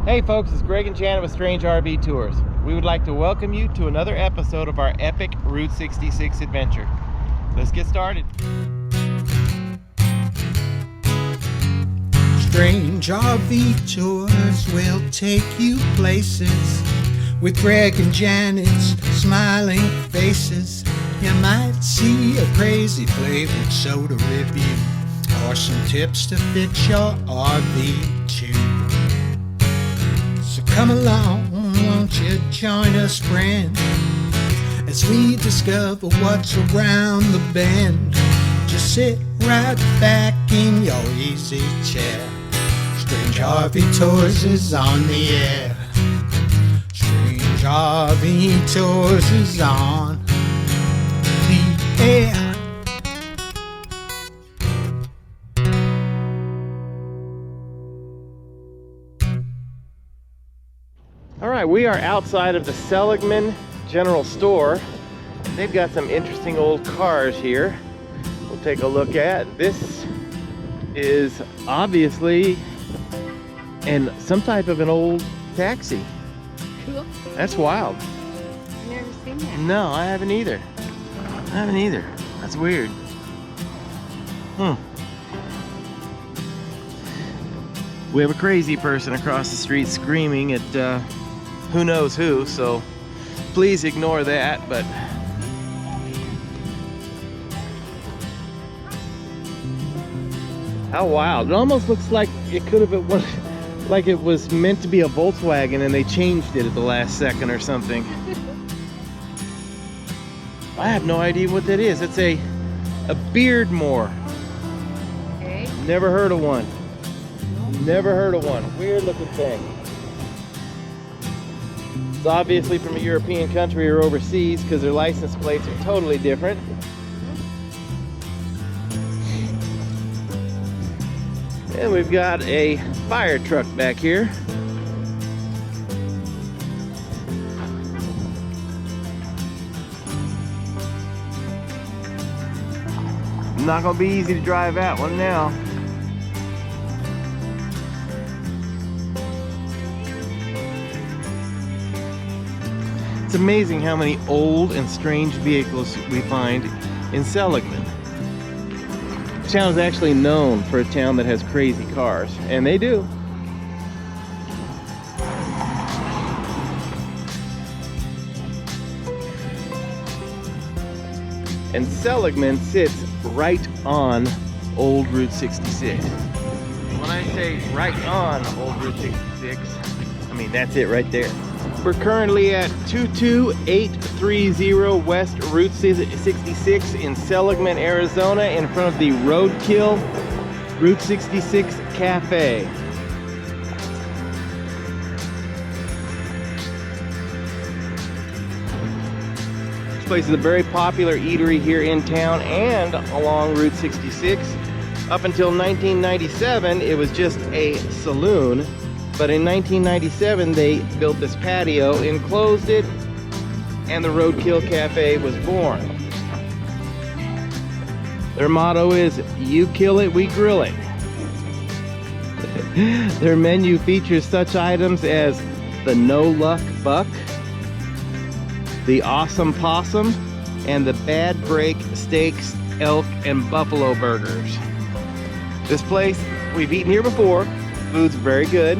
Hey folks, it's Greg and Janet with Strange RV Tours. We would like to welcome you to another episode of our epic Route 66 adventure. Let's get started. Strange RV Tours will take you places with Greg and Janet's smiling faces. You might see a crazy flavored soda review or some tips to fit your RV too. So come along, won't you join us, friend, as we discover what's around the bend. Just sit right back in your easy chair. Strange RV Tours is on the air. Strange RV Tours is on the air. All right, we are outside of the Seligman General Store. They've got some interesting old cars here. We'll take a look at. This is obviously some type of an old taxi. Cool. That's wild. I've never seen that. No, I haven't either. That's weird. We have a crazy person across the street screaming at who knows who, so please ignore that. But how wild. It almost looks like it could have been like it was meant to be a Volkswagen and they changed it at the last second or something. I have no idea what that is. It's a Beardmore. Okay. Never heard of one. Never heard of one. Weird looking thing. It's obviously from a European country or overseas because their license plates are totally different. And we've got a fire truck back here. Not gonna be easy to drive that one now. It's amazing how many old and strange vehicles we find in Seligman. This town is actually known for a town that has crazy cars, and they do. And Seligman sits right on Old Route 66. When I say right on Old Route 66, I mean that's it right there. We're currently at 22830 West Route 66 in Seligman, Arizona, in front of the Roadkill Route 66 Cafe. This place is a very popular eatery here in town and along Route 66. Up until 1997, it was just a saloon. But in 1997, they built this patio, enclosed it, and the Roadkill Cafe was born. Their motto is, "You kill it, we grill it." Their menu features such items as the No Luck Buck, the Awesome Possum, and the Bad Break Steaks, Elk, and Buffalo Burgers. This place, we've eaten here before. Food's very good.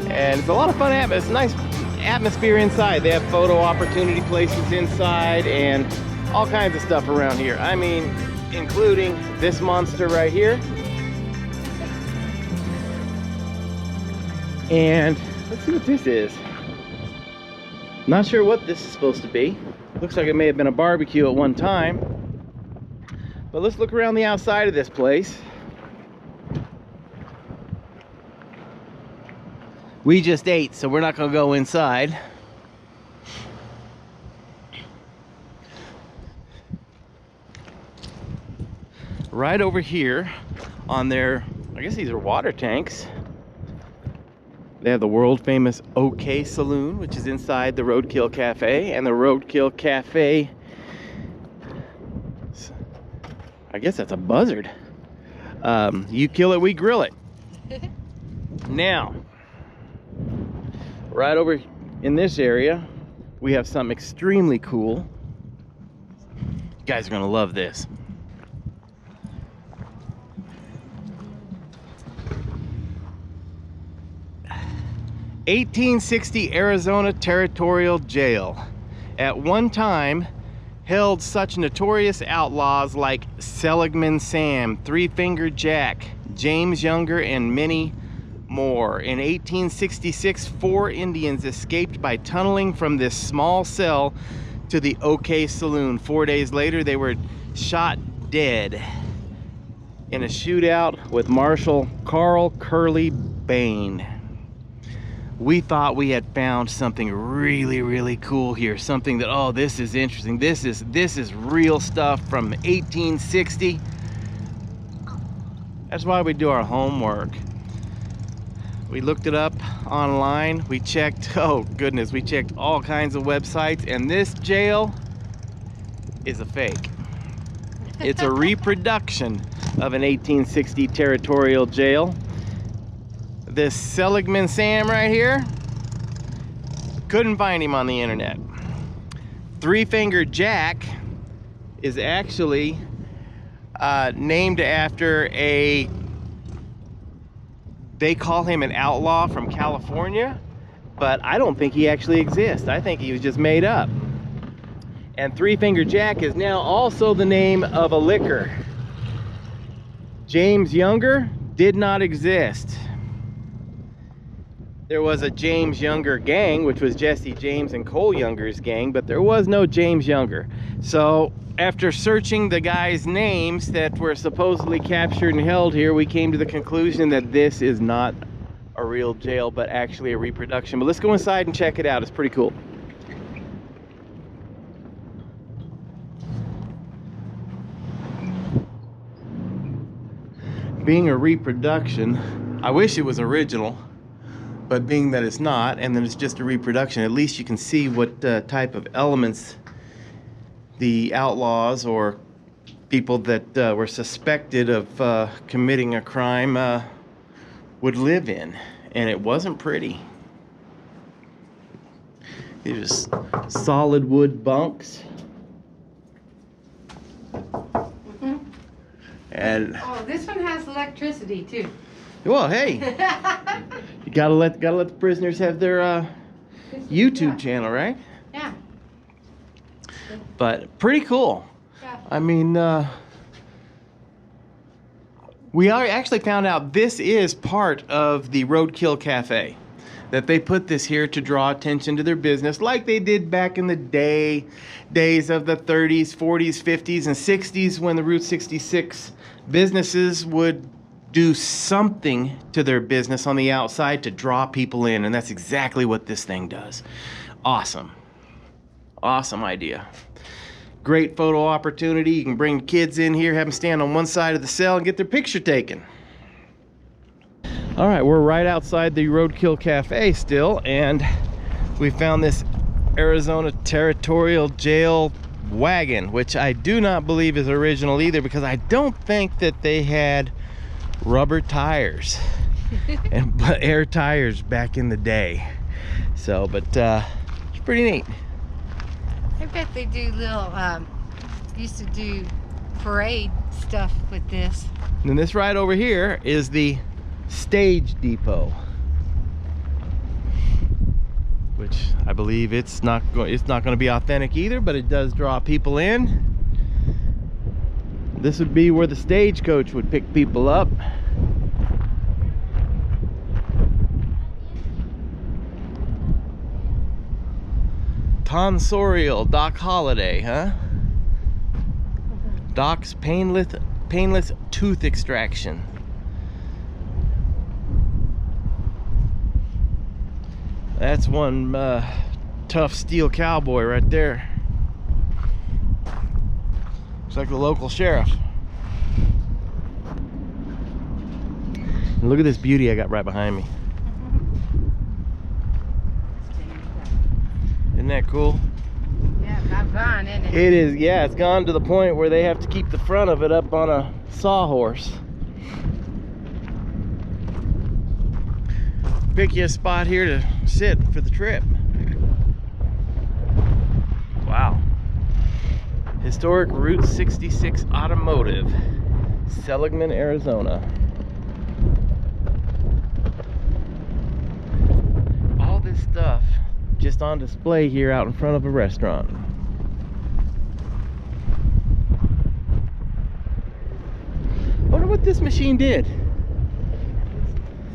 And it's a lot of fun. It's a nice atmosphere inside. They have photo opportunity places inside and all kinds of stuff around here. I mean, including this monster right here. And let's see what this is. Not sure what this is supposed to be. Looks like it may have been a barbecue at one time. But let's look around the outside of this place. We just ate, so we're not gonna go inside. Right over here on their, I guess these are water tanks. They have the world famous OK Saloon, which is inside the Roadkill Cafe, and the Roadkill Cafe, I guess that's a buzzard. You kill it, we grill it. Now, right over in this area, we have something extremely cool. You guys are gonna love this. "1860 Arizona Territorial Jail. At one time, held such notorious outlaws like Seligman Sam, Three Finger Jack, James Younger, and many more. In 1866, 4 Indians escaped by tunneling from this small cell to the OK Saloon. 4 days later, they were shot dead in a shootout with Marshal Carl Curly Bain. We thought we had found something really, really cool here. Something that, oh, this is interesting. This is real stuff from 1860. That's why we do our homework. We looked it up online. We checked, oh goodness, we checked all kinds of websites, and this jail is a fake. It's a reproduction of an 1860 territorial jail. This Seligman Sam right here, couldn't find him on the internet. Three Finger Jack is actually named after they call him an outlaw from California, but I don't think he actually exists. I think he was just made up. And Three Finger Jack is now also the name of a liquor. James Younger did not exist. There was a James Younger gang, which was Jesse James and Cole Younger's gang, but there was no James Younger. So after searching the guys' names that were supposedly captured and held here, we came to the conclusion that this is not a real jail, but actually a reproduction. But let's go inside and check it out. It's pretty cool. Being a reproduction, I wish it was original. But being that it's not, and then it's just a reproduction, at least you can see what type of elements the outlaws or people that were suspected of committing a crime would live in. And it wasn't pretty. It was solid wood bunks. And Oh, this one has electricity too. well, hey, you gotta let the prisoners have their YouTube channel, right? Yeah. But pretty cool. Yeah. I mean, we actually found out this is part of the Roadkill Cafe. That they put this here to draw attention to their business, like they did back in the days of the 30s, 40s, 50s, and 60s, when the Route 66 businesses would do something to their business on the outside to draw people in, and that's exactly what this thing does. Awesome. Awesome idea. Great photo opportunity. You can bring kids in here, have them stand on one side of the cell and get their picture taken. All right, we're right outside the Roadkill Cafe still, and we found this Arizona Territorial Jail wagon, which I do not believe is original either, because I don't think that they had rubber tires and air tires back in the day. So, but it's pretty neat. I bet they do little, used to do parade stuff with this. And then this right over here is the stage depot, which I believe it's not going to be authentic either, but it does draw people in. This would be where the stagecoach would pick people up. Tonsorial Doc Holiday, huh? Doc's painless tooth extraction. That's one tough steel cowboy right there. Looks like the local sheriff. And look at this beauty I got right behind me. Isn't that cool? Yeah, about gone, isn't it? It is, yeah, it's gone to the point where they have to keep the front of it up on a sawhorse. pick you a spot here to sit for the trip. Wow. Historic Route 66 Automotive, Seligman, Arizona. All this stuff just on display here out in front of a restaurant. I wonder what this machine did.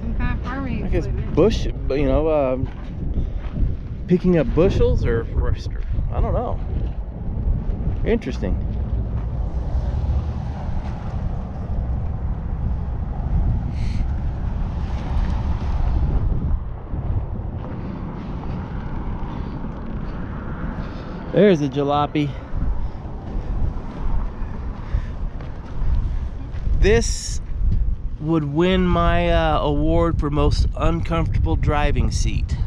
Some kind of farming I guess equipment. bush, you know, picking up bushels or I don't know. Interesting. There's a jalopy. This would win my award for most uncomfortable driving seat.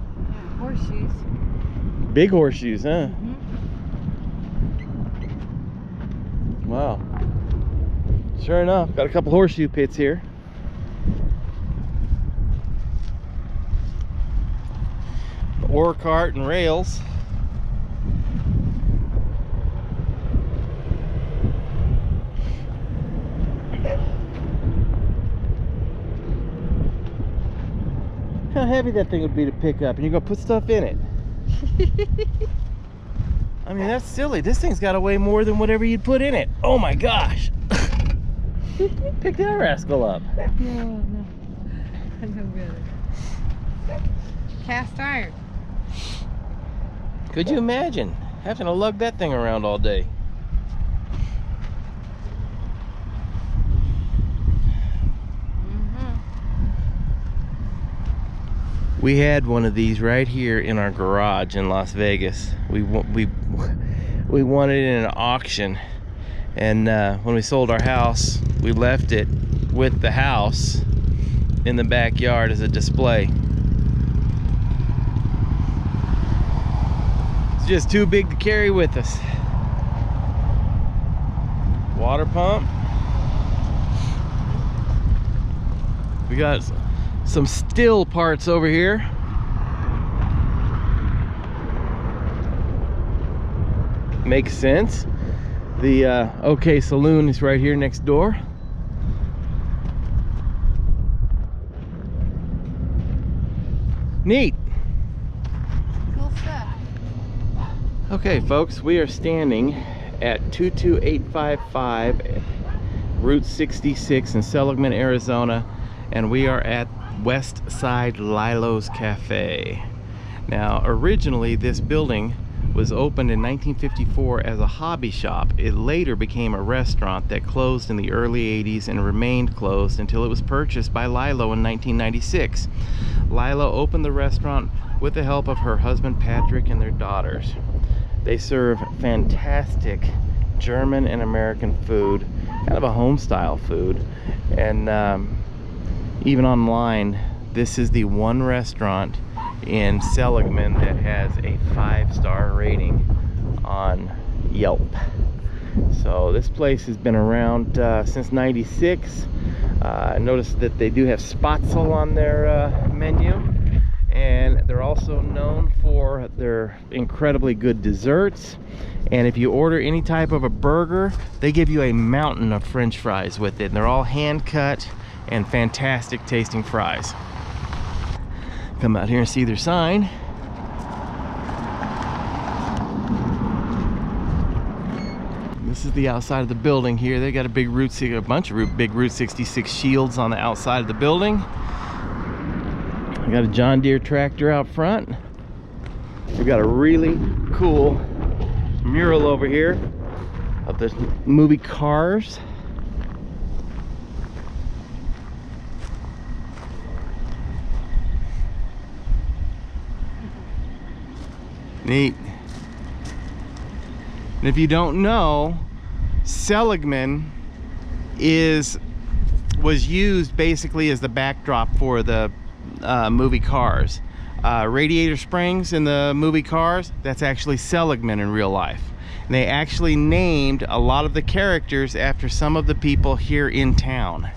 Yeah, horseshoes. Big horseshoes, huh? Mhm. Wow. Sure enough, got a couple horseshoe pits here. Ore cart and rails. How heavy that thing would be to pick up, and you're gonna put stuff in it. I mean, that's silly. This thing's got to weigh more than whatever you'd put in it. Oh my gosh. Pick that rascal up. No, no. No good. Cast iron. Could you imagine having to lug that thing around all day? We had one of these right here in our garage in Las Vegas. We won it in an auction, and when we sold our house, we left it with the house in the backyard as a display. It's just too big to carry with us. Water pump. We got some still parts over here. Makes sense. The OK Saloon is right here next door. Neat. Cool stuff. Okay, folks, we are standing at 22855 Route 66 in Seligman, Arizona, and we are at West Side Lilos Cafe. Now, originally this building was opened in 1954 as a hobby shop. It later became a restaurant that closed in the early 80s and remained closed until it was purchased by Lilo in 1996. Lilo opened the restaurant with the help of her husband Patrick and their daughters. They serve fantastic German and American food, kind of a home style food, and even online, this is the one restaurant in Seligman that has a 5-star rating on Yelp. So this place has been around since '96. I noticed that they do have Spatzel on their menu, and they're also known for their incredibly good desserts. And if you order any type of a burger, they give you a mountain of French fries with it, and they're all hand cut and fantastic tasting fries. Come out here and see their sign. This is the outside of the building here. They got a bunch of big Route 66 shields on the outside of the building. I got a John Deere tractor out front. We've got a really cool mural over here of the movie Cars. Neat. And if you don't know, Seligman was used basically as the backdrop for the movie Cars. Radiator Springs in the movie Cars, that's actually Seligman in real life. And they actually named a lot of the characters after some of the people here in town.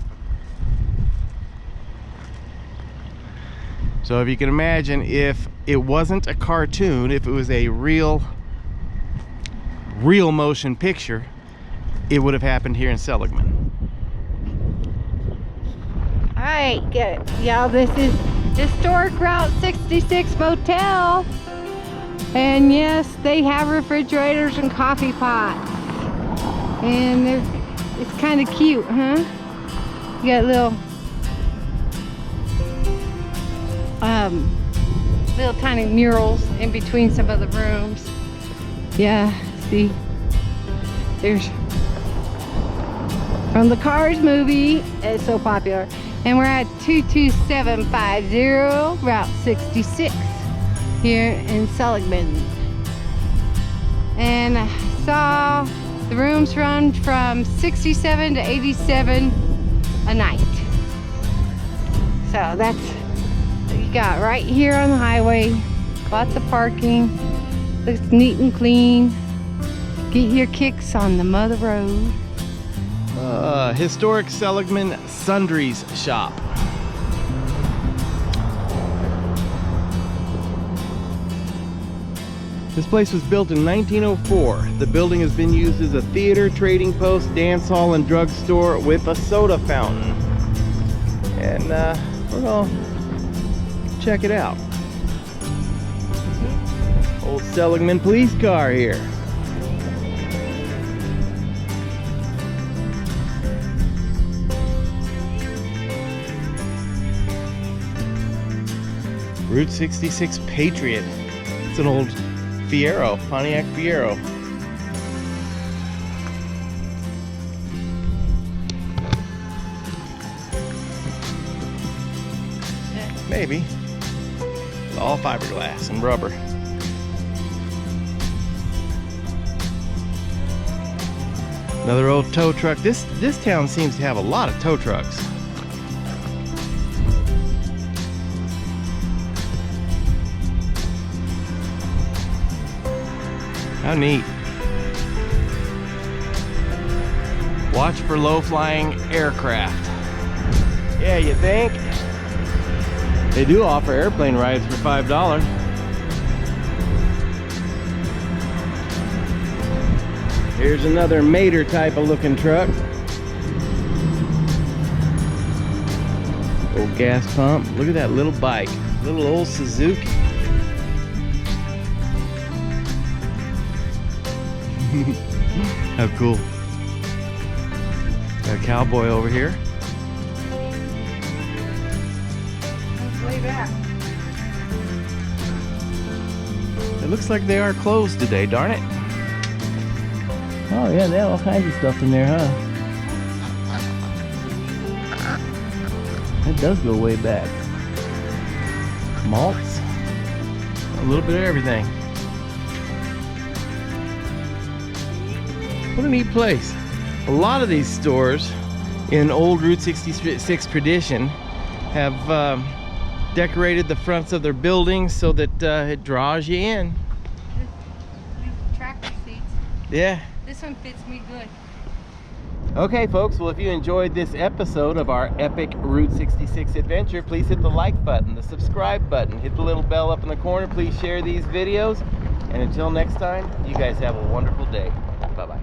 So if you can imagine, if it wasn't a cartoon, if it was a real motion picture, it would have happened here in Seligman. All right, good. Y'all, this is historic Route 66 Motel. And yes, they have refrigerators and coffee pots. And it's kind of cute, huh? You got little tiny murals in between some of the rooms. Yeah, see, there's from the Cars movie. It's so popular. And we're at 22750 Route 66 here in Seligman. And I saw the rooms run from 67 to 87 a night. So that's what you got right here on the highway. Lots of parking. Looks neat and clean. Get your kicks on the mother road. Historic Seligman Sundries shop. This place was built in 1904. The building has been used as a theater, trading post, dance hall, and drugstore with a soda fountain. And we're gonna check it out. Old Seligman police car here. Route 66 Patriot. It's an old Fiero, Pontiac Fiero. Maybe. It's all fiberglass and rubber. Another old tow truck. This town seems to have a lot of tow trucks. How neat. Watch for low-flying aircraft. Yeah, you think? They do offer airplane rides for $5. Here's another Mater type of looking truck. Old gas pump. Look at that little bike. Little old Suzuki. How cool. Got a cowboy over here. Way back. It looks like they are closed today, darn it. Oh yeah, they have all kinds of stuff in there, huh? It does go way back. Malts. A little bit of everything. What a neat place. A lot of these stores in old Route 66 tradition have decorated the fronts of their buildings so that it draws you in. These tractor seats. Yeah. This one fits me good. Okay folks, well if you enjoyed this episode of our epic Route 66 adventure, please hit the like button, the subscribe button, hit the little bell up in the corner, please share these videos, and until next time, you guys have a wonderful day. Bye-bye.